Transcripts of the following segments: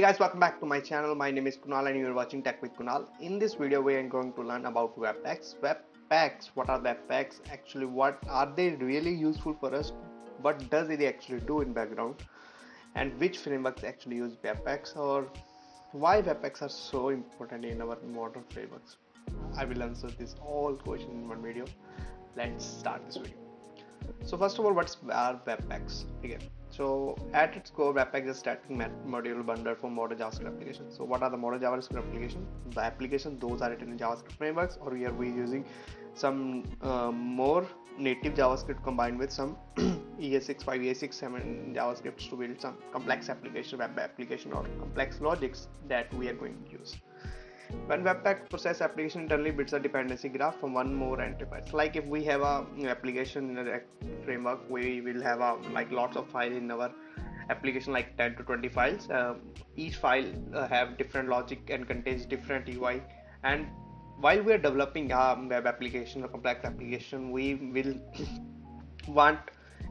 Hey guys, welcome back to my channel. My name is Kunal and you are watching Tech with Kunal. In this video we are going to learn about Webpacks. Webpacks, what are Webpacks? Actually, what are they really useful for us? What does it actually do in background? And which frameworks actually use Webpacks, or why Webpacks are so important in our modern frameworks? I will answer this all questions in one video. Let's start this video. So first of all, what's our Webpacks? Again, so at its core, Webpack is a static module bundle for modern JavaScript applications. So what are the modern JavaScript applications? The applications, those are written in JavaScript frameworks, or here we are using some more native JavaScript combined with some ES6, 5, ES6, 7 JavaScripts to build some complex application, web application, or complex logics that we are going to use. When Webpack process application internally builds a dependency graph from one more enterprise. Like if we have a application in a framework, we will have like lots of files in our application, like 10 to 20 files. Each file have different logic and contains different UI. And while we are developing a web application or complex application, we will want,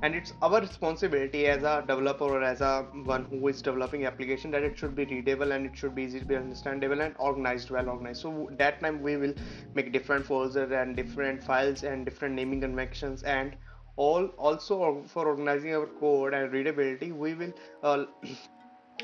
and it's our responsibility as a developer or as a one who is developing application, that it should be readable and it should be easy to be understandable and organized, well organized. So that time we will make different folders and different files and different naming conventions, and all also for organizing our code and readability we will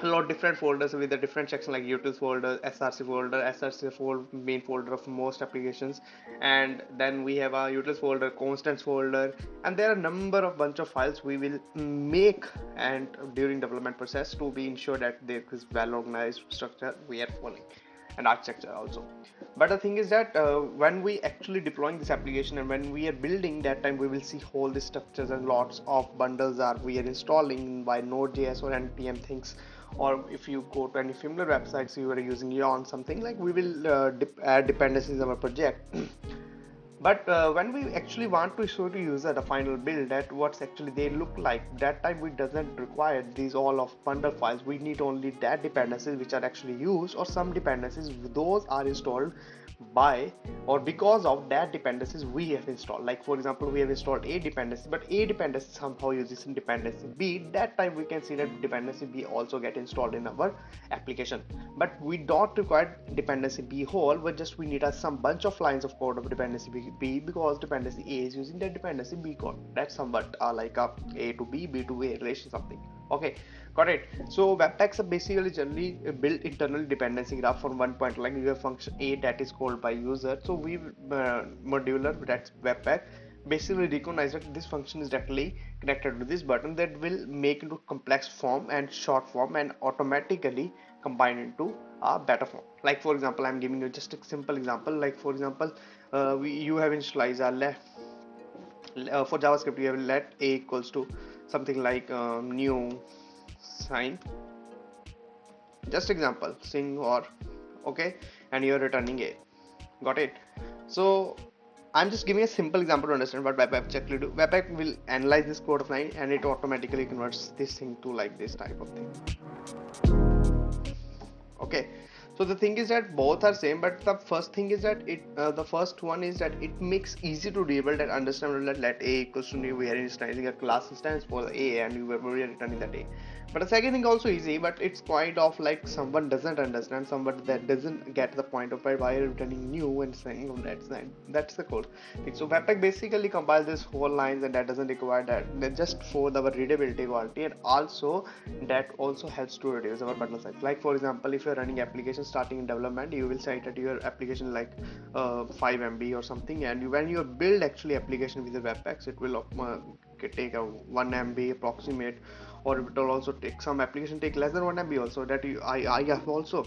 a lot different folders with a different section, like utils folder, src folder. Src folder, main folder of most applications, and then we have a utils folder, constants folder, and there are a number of bunch of files we will make and during development process to be ensure that there is well organized structure we are following, and architecture also. But the thing is that when we actually deploying this application and when we are building, that time we will see all the structures and lots of bundles are we are installing by node.js or npm things. Or if you go to any similar websites, you are using Yarn, something like, we will add dependencies in our project. But when we actually want to show to user the final build, that what's actually they look like, that time we doesn't require these all of bundle files. We need only that dependencies which are actually used, or some dependencies those are installed by or because of that dependencies we have installed. Like for example, we have installed a dependency, but a dependency somehow uses in dependency b. That time we can see that dependency b also get installed in our application. But we don't require dependency b whole, but just we need some bunch of lines of code of dependency b, because dependency a is using that dependency b code. That's somewhat like a to b, b to a relation, something. Okay, got it. So Webpacks are basically generally built internal dependency graph from one point, like you have function a that is called by user. So we modular, that's Webpack, basically recognize that this function is directly connected to this button, that will make into complex form and short form and automatically combine into a better form. Like for example, I'm giving you just a simple example. Like for example, you have initialized a for JavaScript, you have let a equals to something like new sign, just example sing, or okay, and you're returning a. Got it? So I'm just giving a simple example to understand what Webpack actually do. Webpack will analyze this code of line and it automatically converts this thing to like this type of thing. Okay, so the thing is that both are same, but the first thing is that the first one is that it makes easy to rebuild and understand that let a equals to new, we are initializing a class instance for a and we are returning that a. But the second thing also easy, but it's quite of like someone doesn't understand, someone that doesn't get the point of why you're returning new and saying on that side. That's the code. So Webpack basically compiles this whole lines, and that doesn't require that just for the readability quality, and also that also helps to reduce our bundle size. Like for example, if you're running application starting in development, you will cite that your application like 5 MB or something, and when you build actually application with the Webpacks, it will take a 1 MB approximate, or it will also take some application take less than 1 MB also. That I have also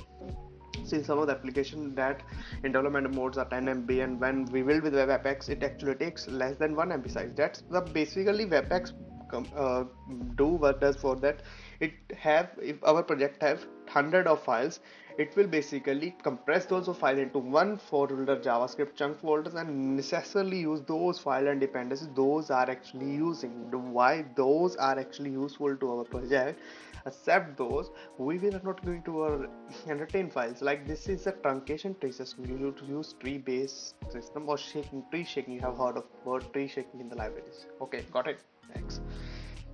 seen some of the application that in development modes are 10 MB, and when we build with Webpacks, it actually takes less than 1 MB size. That's the basically Webpacks do what does for that. It have, if our project have 100 of files, it will basically compress those files into one folder JavaScript chunk folders, and necessarily use those file and dependencies those are actually using. Why those are actually useful to our project, except those we will not going to entertain files. Like this is a truncation tree system. You need to use tree based system, or shaking, tree shaking. You have heard of word tree shaking in the libraries. Okay, got it. Thanks.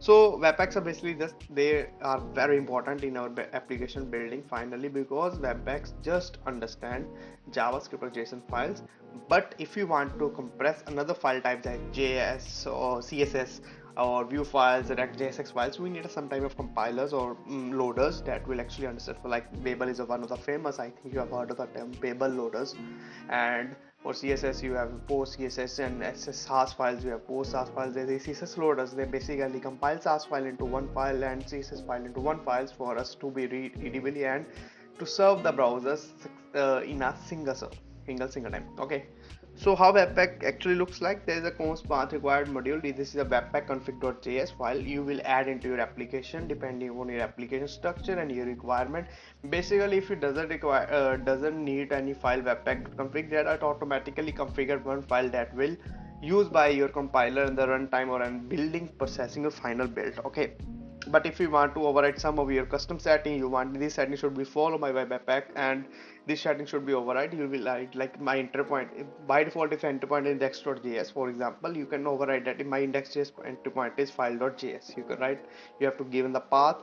So Webpacks are basically just, they are very important in our application building finally, because Webpacks just understand JavaScript or JSON files. But if you want to compress another file type like JS or CSS or view files or JSX files, we need some type of compilers or loaders that will actually understand. For like Babel is one of the famous, I think you have heard of the term Babel loaders. And for CSS you have post CSS, and SAS files you have post SAS files. There's CSS loaders, they basically compile SAS file into one file and CSS file into one files for us to be read easily and to serve the browsers in a single time. Okay, so how Webpack actually looks like: there is a const path required module. This is a webpack config.js file you will add into your application depending on your application structure and your requirement. Basically, if it doesn't need any file webpack to configure, that it automatically configure one file that will used by your compiler in the runtime or in building processing your final build. Okay, but if you want to override some of your custom setting, you want this setting should be followed by Webpack and this setting should be override, you will write like my enter point. By default, if enter point index.js, for example, you can override that. If my index.js enter point is file.js, you can write, you have to give in the path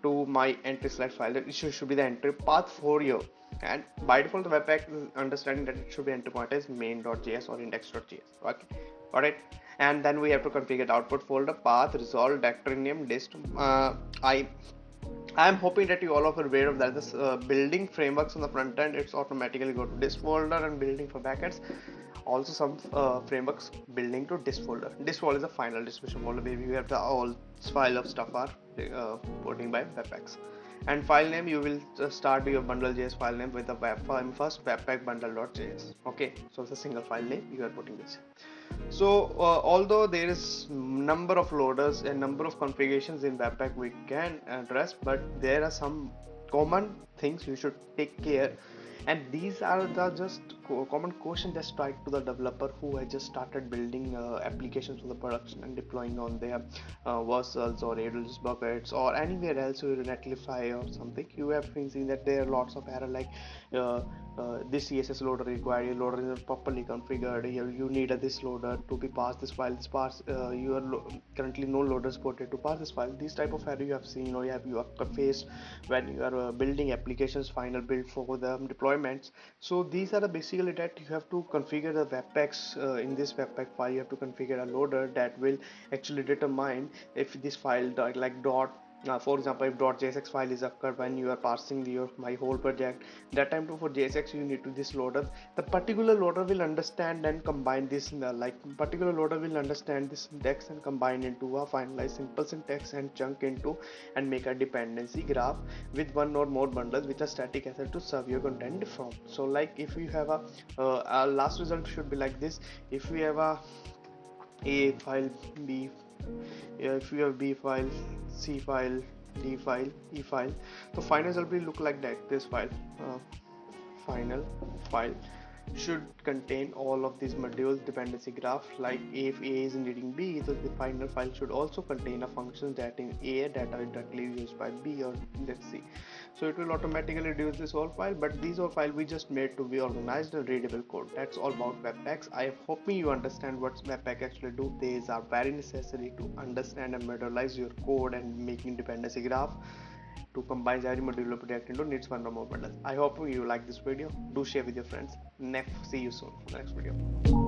to my entry select file, that it should be the entry path for you. And by default, the Webpack is understanding that it should be enter point as main.js or index.js. Okay, got it. And then we have to configure the output folder, path, resolve, directory name, dist. I am hoping that you all are aware of that. This building frameworks on the front end, it's automatically go to this folder, and building for backends, also some frameworks building to this folder. This folder is the final distribution folder where you have the all file of stuff are putting by Webpacks. And file name, you will start your bundle.js file name with the web file first, webpack bundle.js. Okay, so it's a single file name you are putting this. So although there is number of loaders and number of configurations in Webpack we can address, but there are some common things you should take care, and these are the just common questions just strike to the developer who has just started building applications for the production and deploying on their Vercels or AWS buckets or anywhere else, or Netlify or something. You have been seeing that there are lots of error like this CSS loader required, your loader is properly configured, you need this loader to be passed this file, this pass you are currently no loader supported to pass this file. These type of error you have seen or you have faced when you are building applications final build for the deployments. So these are the basically that you have to configure the Webpacks. In this Webpack file you have to configure a loader that will actually determine if this file like dot for example, if .jsx file is occurred when you are parsing your my whole project, that time too for JSX you need to this loader. The particular loader will understand and combine this like particular loader will understand this syntax and combine into a finalized simple syntax and chunk into and make a dependency graph with one or more bundles with a static asset to serve your content from. So like if you have a last result should be like this: if we have a file, B, if you have B file, C file, D file, E file, so final result will look like that. This file final file should contain all of these modules dependency graph. Like if A is needing B, so the final file should also contain a function that in A that are directly used by B or let's see. So it will automatically reduce this whole file, but these all file we just made to be organized and readable code. That's all about Webpacks. I am hoping you understand what Webpack actually do. These are very necessary to understand and modularize your code and making dependency graph to combine every modular project into needs one or more bundles. I hope you like this video. Do share with your friends. See you soon for the next video.